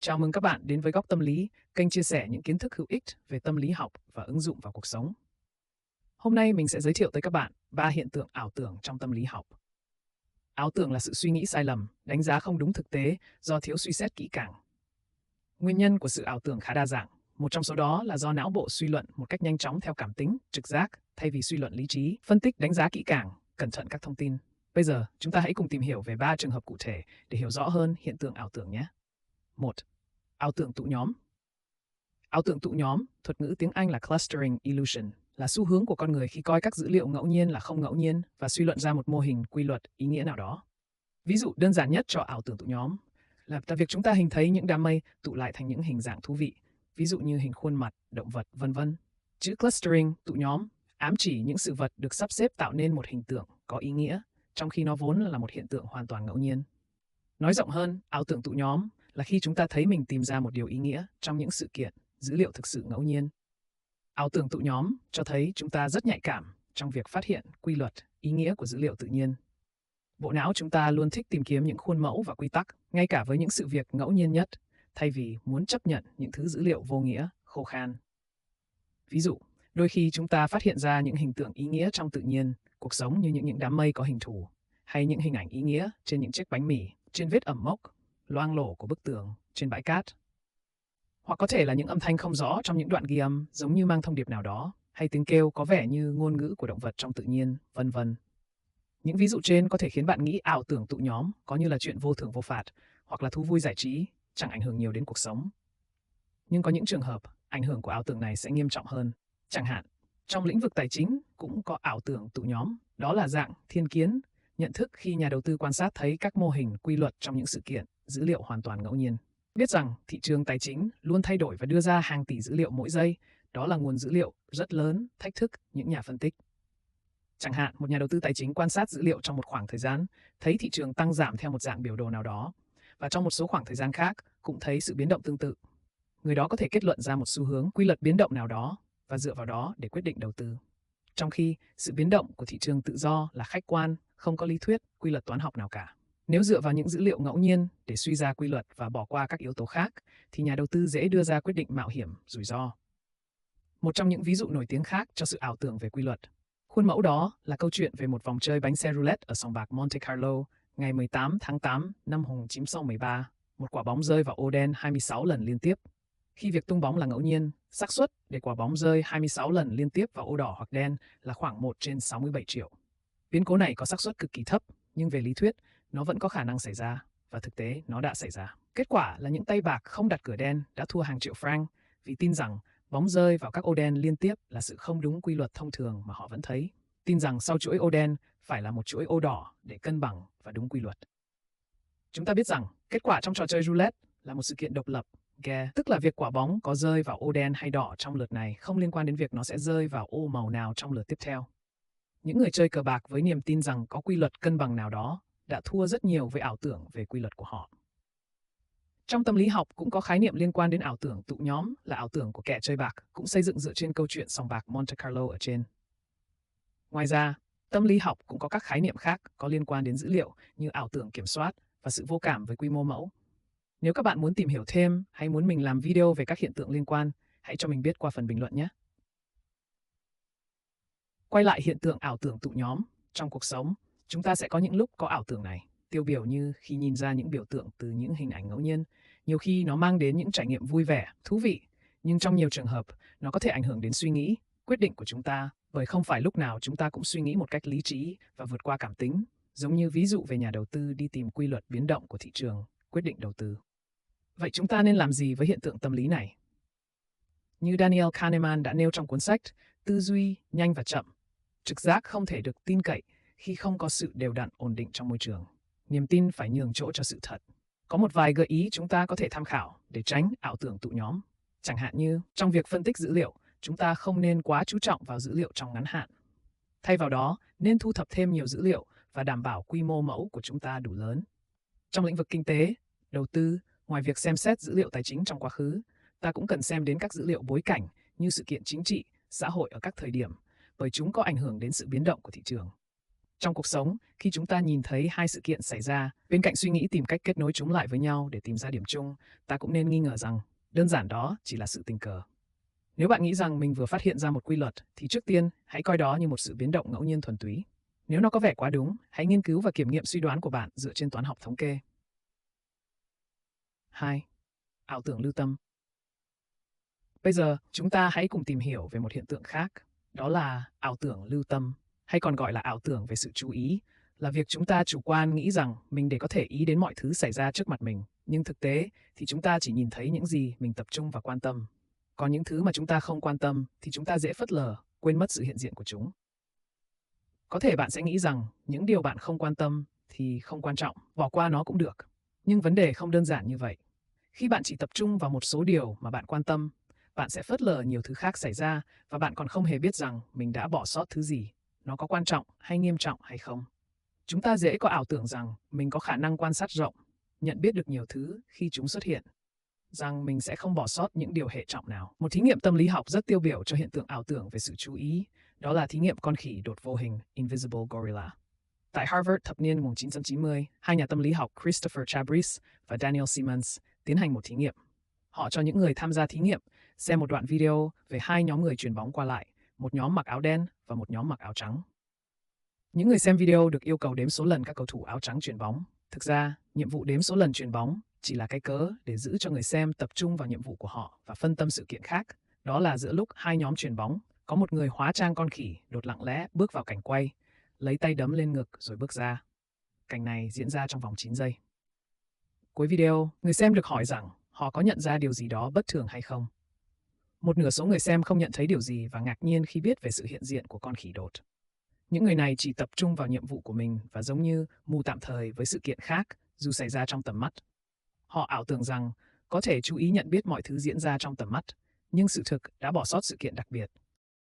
Chào mừng các bạn đến với Góc Tâm lý, kênh chia sẻ những kiến thức hữu ích về tâm lý học và ứng dụng vào cuộc sống. Hôm nay mình sẽ giới thiệu tới các bạn 3 hiện tượng ảo tưởng trong tâm lý học. Ảo tưởng là sự suy nghĩ sai lầm, đánh giá không đúng thực tế do thiếu suy xét kỹ càng. Nguyên nhân của sự ảo tưởng khá đa dạng. Một trong số đó là do não bộ suy luận một cách nhanh chóng theo cảm tính, trực giác, thay vì suy luận lý trí, phân tích đánh giá kỹ càng, cẩn thận các thông tin. Bây giờ, chúng ta hãy cùng tìm hiểu về 3 trường hợp cụ thể để hiểu rõ hơn hiện tượng ảo tưởng nhé. 1. Ảo tưởng tụ nhóm. Ảo tưởng tụ nhóm, thuật ngữ tiếng Anh là clustering illusion, là xu hướng của con người khi coi các dữ liệu ngẫu nhiên là không ngẫu nhiên và suy luận ra một mô hình, quy luật, ý nghĩa nào đó. Ví dụ đơn giản nhất cho ảo tưởng tụ nhóm là việc chúng ta hình thấy những đám mây tụ lại thành những hình dạng thú vị, ví dụ như hình khuôn mặt, động vật, vân vân. Chữ clustering, tụ nhóm, ám chỉ những sự vật được sắp xếp tạo nên một hình tượng có ý nghĩa, trong khi nó vốn là một hiện tượng hoàn toàn ngẫu nhiên. Nói rộng hơn, ảo tưởng tụ nhóm là khi chúng ta thấy mình tìm ra một điều ý nghĩa trong những sự kiện, dữ liệu thực sự ngẫu nhiên. Ảo tưởng tụ nhóm cho thấy chúng ta rất nhạy cảm trong việc phát hiện quy luật, ý nghĩa của dữ liệu tự nhiên. Bộ não chúng ta luôn thích tìm kiếm những khuôn mẫu và quy tắc, ngay cả với những sự việc ngẫu nhiên nhất, thay vì muốn chấp nhận những thứ dữ liệu vô nghĩa, khô khan. Ví dụ, đôi khi chúng ta phát hiện ra những hình tượng ý nghĩa trong tự nhiên, cuộc sống như những đám mây có hình thù, hay những hình ảnh ý nghĩa trên những chiếc bánh mì, trên vết ẩm mốc, loang lổ của bức tường, trên bãi cát. Hoặc có thể là những âm thanh không rõ trong những đoạn ghi âm giống như mang thông điệp nào đó, hay tiếng kêu có vẻ như ngôn ngữ của động vật trong tự nhiên, vân vân. Những ví dụ trên có thể khiến bạn nghĩ ảo tưởng tụ nhóm có như là chuyện vô thưởng vô phạt, hoặc là thú vui giải trí, chẳng ảnh hưởng nhiều đến cuộc sống. Nhưng có những trường hợp, ảnh hưởng của ảo tưởng này sẽ nghiêm trọng hơn. Chẳng hạn, trong lĩnh vực tài chính cũng có ảo tưởng tụ nhóm, đó là dạng thiên kiến, nhận thức khi nhà đầu tư quan sát thấy các mô hình, quy luật trong những sự kiện, dữ liệu hoàn toàn ngẫu nhiên. Biết rằng thị trường tài chính luôn thay đổi và đưa ra hàng tỷ dữ liệu mỗi giây, đó là nguồn dữ liệu rất lớn, thách thức những nhà phân tích. Chẳng hạn, một nhà đầu tư tài chính quan sát dữ liệu trong một khoảng thời gian, thấy thị trường tăng giảm theo một dạng biểu đồ nào đó, và trong một số khoảng thời gian khác cũng thấy sự biến động tương tự. Người đó có thể kết luận ra một xu hướng, quy luật biến động nào đó và dựa vào đó để quyết định đầu tư. Trong khi sự biến động của thị trường tự do là khách quan, không có lý thuyết, quy luật toán học nào cả. Nếu dựa vào những dữ liệu ngẫu nhiên để suy ra quy luật và bỏ qua các yếu tố khác, thì nhà đầu tư dễ đưa ra quyết định mạo hiểm, rủi ro. Một trong những ví dụ nổi tiếng khác cho sự ảo tưởng về quy luật. Khuôn mẫu đó là câu chuyện về một vòng chơi bánh xe roulette ở sòng bạc Monte Carlo ngày 18 tháng 8 năm 1913. Một quả bóng rơi vào ô đen 26 lần liên tiếp. Khi việc tung bóng là ngẫu nhiên, xác suất để quả bóng rơi 26 lần liên tiếp vào ô đỏ hoặc đen là khoảng 1 trên 67 triệu. Biến cố này có xác suất cực kỳ thấp, nhưng về lý thuyết, nó vẫn có khả năng xảy ra, và thực tế nó đã xảy ra. Kết quả là những tay bạc không đặt cửa đen đã thua hàng triệu franc vì tin rằng bóng rơi vào các ô đen liên tiếp là sự không đúng quy luật thông thường mà họ vẫn thấy. Tin rằng sau chuỗi ô đen phải là một chuỗi ô đỏ để cân bằng và đúng quy luật. Chúng ta biết rằng kết quả trong trò chơi roulette là một sự kiện độc lập, tức là việc quả bóng có rơi vào ô đen hay đỏ trong lượt này không liên quan đến việc nó sẽ rơi vào ô màu nào trong lượt tiếp theo. Những người chơi cờ bạc với niềm tin rằng có quy luật cân bằng nào đó đã thua rất nhiều với ảo tưởng về quy luật của họ. Trong tâm lý học cũng có khái niệm liên quan đến ảo tưởng tụ nhóm là ảo tưởng của kẻ chơi bạc, cũng xây dựng dựa trên câu chuyện sòng bạc Monte Carlo ở trên. Ngoài ra, tâm lý học cũng có các khái niệm khác có liên quan đến dữ liệu như ảo tưởng kiểm soát và sự vô cảm với quy mô mẫu. Nếu các bạn muốn tìm hiểu thêm hay muốn mình làm video về các hiện tượng liên quan, hãy cho mình biết qua phần bình luận nhé. Quay lại hiện tượng ảo tưởng tụ nhóm, trong cuộc sống, chúng ta sẽ có những lúc có ảo tưởng này. Tiêu biểu như khi nhìn ra những biểu tượng từ những hình ảnh ngẫu nhiên, nhiều khi nó mang đến những trải nghiệm vui vẻ, thú vị, nhưng trong nhiều trường hợp, nó có thể ảnh hưởng đến suy nghĩ, quyết định của chúng ta, bởi không phải lúc nào chúng ta cũng suy nghĩ một cách lý trí và vượt qua cảm tính, giống như ví dụ về nhà đầu tư đi tìm quy luật biến động của thị trường, quyết định đầu tư. Vậy chúng ta nên làm gì với hiện tượng tâm lý này? Như Daniel Kahneman đã nêu trong cuốn sách Tư duy nhanh và chậm, trực giác không thể được tin cậy khi không có sự đều đặn ổn định trong môi trường. Niềm tin phải nhường chỗ cho sự thật. Có một vài gợi ý chúng ta có thể tham khảo để tránh ảo tưởng tụ nhóm. Chẳng hạn như, trong việc phân tích dữ liệu, chúng ta không nên quá chú trọng vào dữ liệu trong ngắn hạn. Thay vào đó, nên thu thập thêm nhiều dữ liệu và đảm bảo quy mô mẫu của chúng ta đủ lớn. Trong lĩnh vực kinh tế, đầu tư, ngoài việc xem xét dữ liệu tài chính trong quá khứ, ta cũng cần xem đến các dữ liệu bối cảnh như sự kiện chính trị, xã hội ở các thời điểm, bởi chúng có ảnh hưởng đến sự biến động của thị trường. Trong cuộc sống, khi chúng ta nhìn thấy hai sự kiện xảy ra, bên cạnh suy nghĩ tìm cách kết nối chúng lại với nhau để tìm ra điểm chung, ta cũng nên nghi ngờ rằng đơn giản đó chỉ là sự tình cờ. Nếu bạn nghĩ rằng mình vừa phát hiện ra một quy luật, thì trước tiên, hãy coi đó như một sự biến động ngẫu nhiên thuần túy. Nếu nó có vẻ quá đúng, hãy nghiên cứu và kiểm nghiệm suy đoán của bạn dựa trên toán học thống kê. 2. Ảo tưởng lưu tâm. Bây giờ, chúng ta hãy cùng tìm hiểu về một hiện tượng khác, đó là ảo tưởng lưu tâm, hay còn gọi là ảo tưởng về sự chú ý, là việc chúng ta chủ quan nghĩ rằng mình để có thể ý đến mọi thứ xảy ra trước mặt mình, nhưng thực tế thì chúng ta chỉ nhìn thấy những gì mình tập trung và quan tâm. Còn những thứ mà chúng ta không quan tâm thì chúng ta dễ phớt lờ, quên mất sự hiện diện của chúng. Có thể bạn sẽ nghĩ rằng những điều bạn không quan tâm thì không quan trọng, bỏ qua nó cũng được. Nhưng vấn đề không đơn giản như vậy. Khi bạn chỉ tập trung vào một số điều mà bạn quan tâm, bạn sẽ phớt lờ nhiều thứ khác xảy ra và bạn còn không hề biết rằng mình đã bỏ sót thứ gì, nó có quan trọng hay nghiêm trọng hay không. Chúng ta dễ có ảo tưởng rằng mình có khả năng quan sát rộng, nhận biết được nhiều thứ khi chúng xuất hiện, rằng mình sẽ không bỏ sót những điều hệ trọng nào. Một thí nghiệm tâm lý học rất tiêu biểu cho hiện tượng ảo tưởng về sự chú ý, đó là thí nghiệm con khỉ đột vô hình Invisible Gorilla. Tại Harvard thập niên 1990, hai nhà tâm lý học Christopher Chabris và Daniel Simmons tiến hành một thí nghiệm. Họ cho những người tham gia thí nghiệm xem một đoạn video về hai nhóm người chuyền bóng qua lại, một nhóm mặc áo đen và một nhóm mặc áo trắng. Những người xem video được yêu cầu đếm số lần các cầu thủ áo trắng chuyền bóng. Thực ra, nhiệm vụ đếm số lần chuyền bóng chỉ là cái cớ để giữ cho người xem tập trung vào nhiệm vụ của họ và phân tâm sự kiện khác. Đó là giữa lúc hai nhóm chuyền bóng, có một người hóa trang con khỉ đột lặng lẽ bước vào cảnh quay, lấy tay đấm lên ngực rồi bước ra. Cảnh này diễn ra trong vòng 9 giây. Cuối video, người xem được hỏi rằng họ có nhận ra điều gì đó bất thường hay không. Một nửa số người xem không nhận thấy điều gì và ngạc nhiên khi biết về sự hiện diện của con khỉ đột. Những người này chỉ tập trung vào nhiệm vụ của mình và giống như mù tạm thời với sự kiện khác dù xảy ra trong tầm mắt. Họ ảo tưởng rằng có thể chú ý nhận biết mọi thứ diễn ra trong tầm mắt, nhưng sự thực đã bỏ sót sự kiện đặc biệt.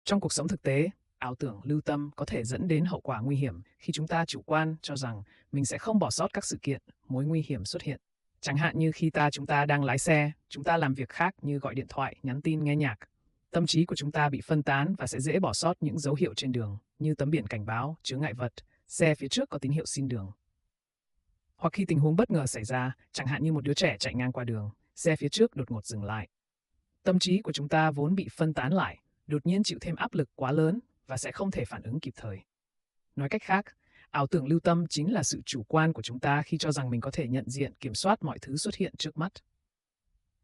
Trong cuộc sống thực tế, ảo tưởng lưu tâm có thể dẫn đến hậu quả nguy hiểm khi chúng ta chủ quan cho rằng mình sẽ không bỏ sót các sự kiện, mối nguy hiểm xuất hiện. Chẳng hạn như khi chúng ta đang lái xe, chúng ta làm việc khác như gọi điện thoại, nhắn tin, nghe nhạc. Tâm trí của chúng ta bị phân tán và sẽ dễ bỏ sót những dấu hiệu trên đường, như tấm biển cảnh báo, chướng ngại vật, xe phía trước có tín hiệu xin đường. Hoặc khi tình huống bất ngờ xảy ra, chẳng hạn như một đứa trẻ chạy ngang qua đường, xe phía trước đột ngột dừng lại. Tâm trí của chúng ta vốn bị phân tán lại, đột nhiên chịu thêm áp lực quá lớn và sẽ không thể phản ứng kịp thời. Nói cách khác, ảo tưởng lưu tâm chính là sự chủ quan của chúng ta khi cho rằng mình có thể nhận diện, kiểm soát mọi thứ xuất hiện trước mắt.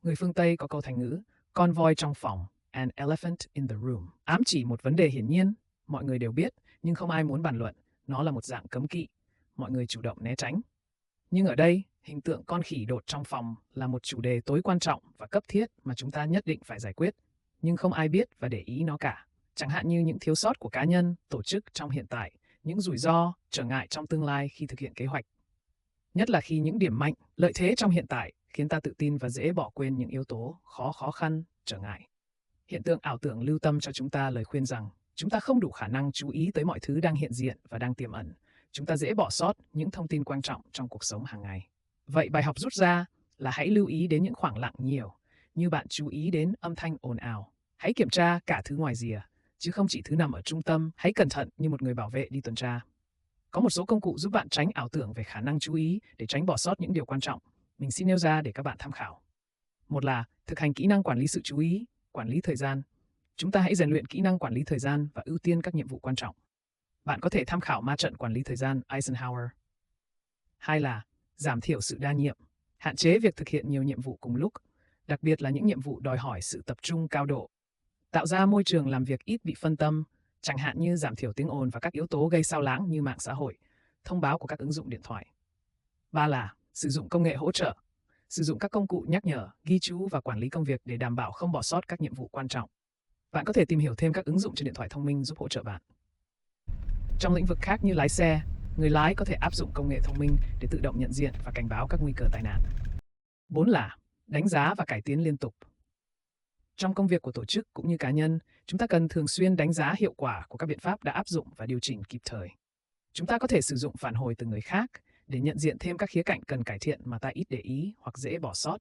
Người phương Tây có câu thành ngữ, con voi trong phòng, an elephant in the room, ám chỉ một vấn đề hiển nhiên, mọi người đều biết, nhưng không ai muốn bàn luận, nó là một dạng cấm kỵ, mọi người chủ động né tránh. Nhưng ở đây, hình tượng con khỉ đột trong phòng là một chủ đề tối quan trọng và cấp thiết mà chúng ta nhất định phải giải quyết, nhưng không ai biết và để ý nó cả. Chẳng hạn như những thiếu sót của cá nhân, tổ chức trong hiện tại, những rủi ro, trở ngại trong tương lai khi thực hiện kế hoạch. Nhất là khi những điểm mạnh, lợi thế trong hiện tại khiến ta tự tin và dễ bỏ quên những yếu tố khó khăn, trở ngại. Hiện tượng ảo tưởng lưu tâm cho chúng ta lời khuyên rằng chúng ta không đủ khả năng chú ý tới mọi thứ đang hiện diện và đang tiềm ẩn. Chúng ta dễ bỏ sót những thông tin quan trọng trong cuộc sống hàng ngày. Vậy bài học rút ra là hãy lưu ý đến những khoảng lặng nhiều, như bạn chú ý đến âm thanh ồn ào. Hãy kiểm tra cả thứ ngoài rìa, chứ không chỉ thứ nằm ở trung tâm. Hãy cẩn thận như một người bảo vệ đi tuần tra. Có một số công cụ giúp bạn tránh ảo tưởng về khả năng chú ý để tránh bỏ sót những điều quan trọng. Mình xin nêu ra để các bạn tham khảo. Một là thực hành kỹ năng quản lý sự chú ý, quản lý thời gian. Chúng ta hãy rèn luyện kỹ năng quản lý thời gian và ưu tiên các nhiệm vụ quan trọng. Bạn có thể tham khảo ma trận quản lý thời gian Eisenhower. Hai là giảm thiểu sự đa nhiệm, hạn chế việc thực hiện nhiều nhiệm vụ cùng lúc, đặc biệt là những nhiệm vụ đòi hỏi sự tập trung cao độ. Tạo ra môi trường làm việc ít bị phân tâm, chẳng hạn như giảm thiểu tiếng ồn và các yếu tố gây xao lãng như mạng xã hội, thông báo của các ứng dụng điện thoại. Ba là sử dụng công nghệ hỗ trợ, sử dụng các công cụ nhắc nhở, ghi chú và quản lý công việc để đảm bảo không bỏ sót các nhiệm vụ quan trọng. Bạn có thể tìm hiểu thêm các ứng dụng trên điện thoại thông minh giúp hỗ trợ bạn. Trong lĩnh vực khác như lái xe, người lái có thể áp dụng công nghệ thông minh để tự động nhận diện và cảnh báo các nguy cơ tai nạn. 4 là đánh giá và cải tiến liên tục. Trong công việc của tổ chức cũng như cá nhân, chúng ta cần thường xuyên đánh giá hiệu quả của các biện pháp đã áp dụng và điều chỉnh kịp thời. Chúng ta có thể sử dụng phản hồi từ người khác để nhận diện thêm các khía cạnh cần cải thiện mà ta ít để ý hoặc dễ bỏ sót.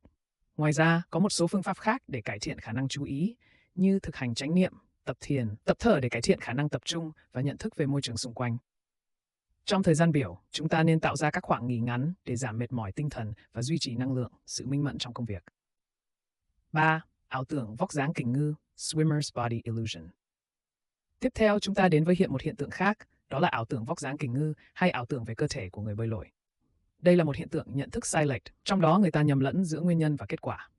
Ngoài ra, có một số phương pháp khác để cải thiện khả năng chú ý, như thực hành chánh niệm, tập thiền, tập thở để cải thiện khả năng tập trung và nhận thức về môi trường xung quanh. Trong thời gian biểu, chúng ta nên tạo ra các khoảng nghỉ ngắn để giảm mệt mỏi tinh thần và duy trì năng lượng, sự minh mẫn trong công việc. 3. Ảo tưởng vóc dáng kình ngư, Swimmer's Body Illusion. Tiếp theo, chúng ta đến với một hiện tượng khác, đó là ảo tưởng vóc dáng kình ngư hay ảo tưởng về cơ thể của người bơi lội. Đây là một hiện tượng nhận thức sai lệch, trong đó người ta nhầm lẫn giữa nguyên nhân và kết quả.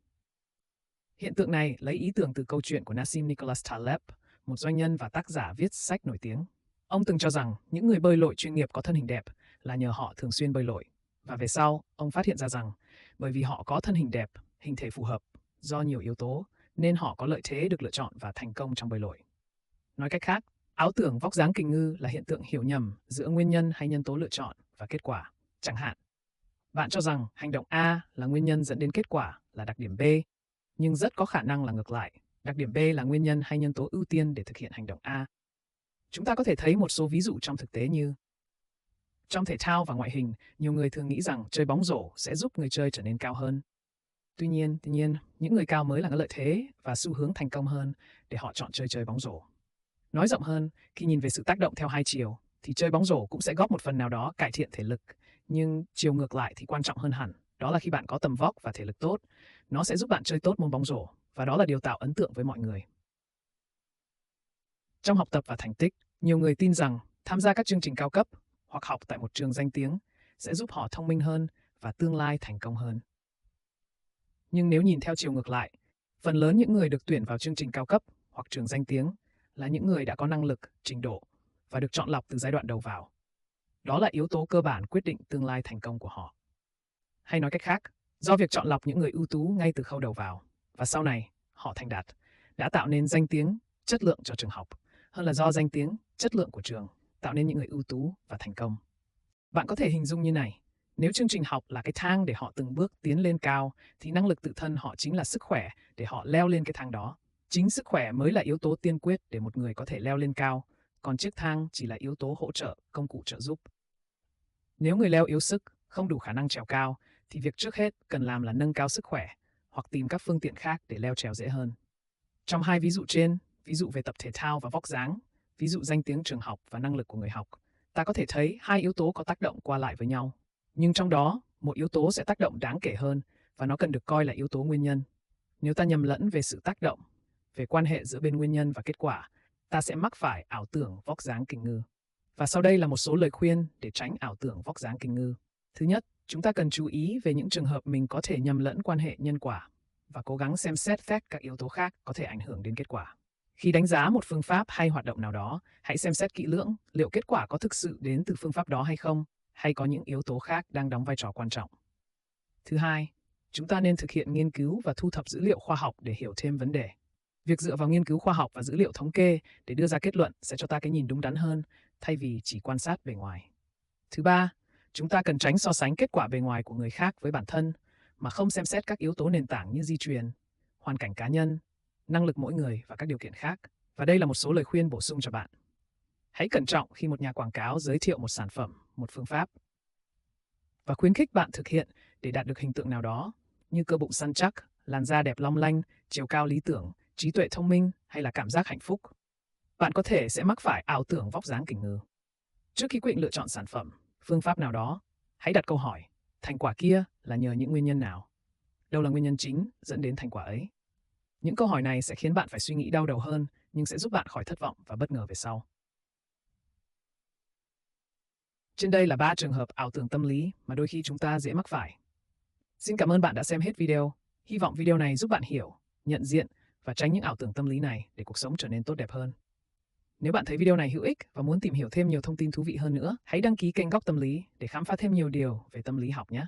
Hiện tượng này lấy ý tưởng từ câu chuyện của Nassim Nicholas Taleb, một doanh nhân và tác giả viết sách nổi tiếng. Ông từng cho rằng những người bơi lội chuyên nghiệp có thân hình đẹp là nhờ họ thường xuyên bơi lội. Và về sau, ông phát hiện ra rằng bởi vì họ có thân hình đẹp, hình thể phù hợp, do nhiều yếu tố, nên họ có lợi thế được lựa chọn và thành công trong bơi lội. Nói cách khác, ảo tưởng vóc dáng kình ngư là hiện tượng hiểu nhầm giữa nguyên nhân hay nhân tố lựa chọn và kết quả. Chẳng hạn, bạn cho rằng hành động A là nguyên nhân dẫn đến kết quả là đặc điểm B, nhưng rất có khả năng là ngược lại. Đặc điểm B là nguyên nhân hay nhân tố ưu tiên để thực hiện hành động A. Chúng ta có thể thấy một số ví dụ trong thực tế như trong thể thao và ngoại hình, nhiều người thường nghĩ rằng chơi bóng rổ sẽ giúp người chơi trở nên cao hơn. Tuy nhiên, những người cao mới là có lợi thế và xu hướng thành công hơn để họ chọn chơi bóng rổ. Nói rộng hơn, khi nhìn về sự tác động theo hai chiều, thì chơi bóng rổ cũng sẽ góp một phần nào đó cải thiện thể lực, nhưng chiều ngược lại thì quan trọng hơn hẳn, đó là khi bạn có tầm vóc và thể lực tốt, nó sẽ giúp bạn chơi tốt môn bóng rổ, và đó là điều tạo ấn tượng với mọi người. Trong học tập và thành tích, nhiều người tin rằng tham gia các chương trình cao cấp hoặc học tại một trường danh tiếng sẽ giúp họ thông minh hơn và tương lai thành công hơn. Nhưng nếu nhìn theo chiều ngược lại, phần lớn những người được tuyển vào chương trình cao cấp hoặc trường danh tiếng là những người đã có năng lực, trình độ và được chọn lọc từ giai đoạn đầu vào. Đó là yếu tố cơ bản quyết định tương lai thành công của họ. Hay nói cách khác, do việc chọn lọc những người ưu tú ngay từ khâu đầu vào và sau này họ thành đạt đã tạo nên danh tiếng, chất lượng cho trường học, hơn là do danh tiếng, chất lượng của trường tạo nên những người ưu tú và thành công. Bạn có thể hình dung như này, nếu chương trình học là cái thang để họ từng bước tiến lên cao, thì năng lực tự thân họ chính là sức khỏe để họ leo lên cái thang đó. Chính sức khỏe mới là yếu tố tiên quyết để một người có thể leo lên cao, còn chiếc thang chỉ là yếu tố hỗ trợ, công cụ trợ giúp. Nếu người leo yếu sức, không đủ khả năng trèo cao, thì việc trước hết cần làm là nâng cao sức khỏe hoặc tìm các phương tiện khác để leo trèo dễ hơn. Trong hai ví dụ trên, ví dụ về tập thể thao và vóc dáng, ví dụ danh tiếng trường học và năng lực của người học, ta có thể thấy hai yếu tố có tác động qua lại với nhau. Nhưng trong đó, một yếu tố sẽ tác động đáng kể hơn và nó cần được coi là yếu tố nguyên nhân. Nếu ta nhầm lẫn về sự tác động, về quan hệ giữa bên nguyên nhân và kết quả, ta sẽ mắc phải ảo tưởng vóc dáng kình ngư. Và sau đây là một số lời khuyên để tránh ảo tưởng vóc dáng kình ngư. Thứ nhất, chúng ta cần chú ý về những trường hợp mình có thể nhầm lẫn quan hệ nhân quả và cố gắng xem xét các yếu tố khác có thể ảnh hưởng đến kết quả. Khi đánh giá một phương pháp hay hoạt động nào đó, hãy xem xét kỹ lưỡng liệu kết quả có thực sự đến từ phương pháp đó hay không, hay có những yếu tố khác đang đóng vai trò quan trọng. Thứ hai, chúng ta nên thực hiện nghiên cứu và thu thập dữ liệu khoa học để hiểu thêm vấn đề. Việc dựa vào nghiên cứu khoa học và dữ liệu thống kê để đưa ra kết luận sẽ cho ta cái nhìn đúng đắn hơn, thay vì chỉ quan sát bề ngoài. Thứ ba, chúng ta cần tránh so sánh kết quả bề ngoài của người khác với bản thân, mà không xem xét các yếu tố nền tảng như di truyền, hoàn cảnh cá nhân, năng lực mỗi người và các điều kiện khác. Và đây là một số lời khuyên bổ sung cho bạn. Hãy cẩn trọng khi một nhà quảng cáo giới thiệu một sản phẩm, một phương pháp và khuyến khích bạn thực hiện để đạt được hình tượng nào đó, như cơ bụng săn chắc, làn da đẹp long lanh, chiều cao lý tưởng, trí tuệ thông minh hay là cảm giác hạnh phúc. Bạn có thể sẽ mắc phải ảo tưởng vóc dáng kình ngư. Trước khi quyết định lựa chọn sản phẩm, phương pháp nào đó, hãy đặt câu hỏi, thành quả kia là nhờ những nguyên nhân nào? Đâu là nguyên nhân chính dẫn đến thành quả ấy? Những câu hỏi này sẽ khiến bạn phải suy nghĩ đau đầu hơn, nhưng sẽ giúp bạn khỏi thất vọng và bất ngờ về sau. Trên đây là 3 trường hợp ảo tưởng tâm lý mà đôi khi chúng ta dễ mắc phải. Xin cảm ơn bạn đã xem hết video. Hy vọng video này giúp bạn hiểu, nhận diện và tránh những ảo tưởng tâm lý này để cuộc sống trở nên tốt đẹp hơn. Nếu bạn thấy video này hữu ích và muốn tìm hiểu thêm nhiều thông tin thú vị hơn nữa, hãy đăng ký kênh Góc Tâm Lý để khám phá thêm nhiều điều về tâm lý học nhé.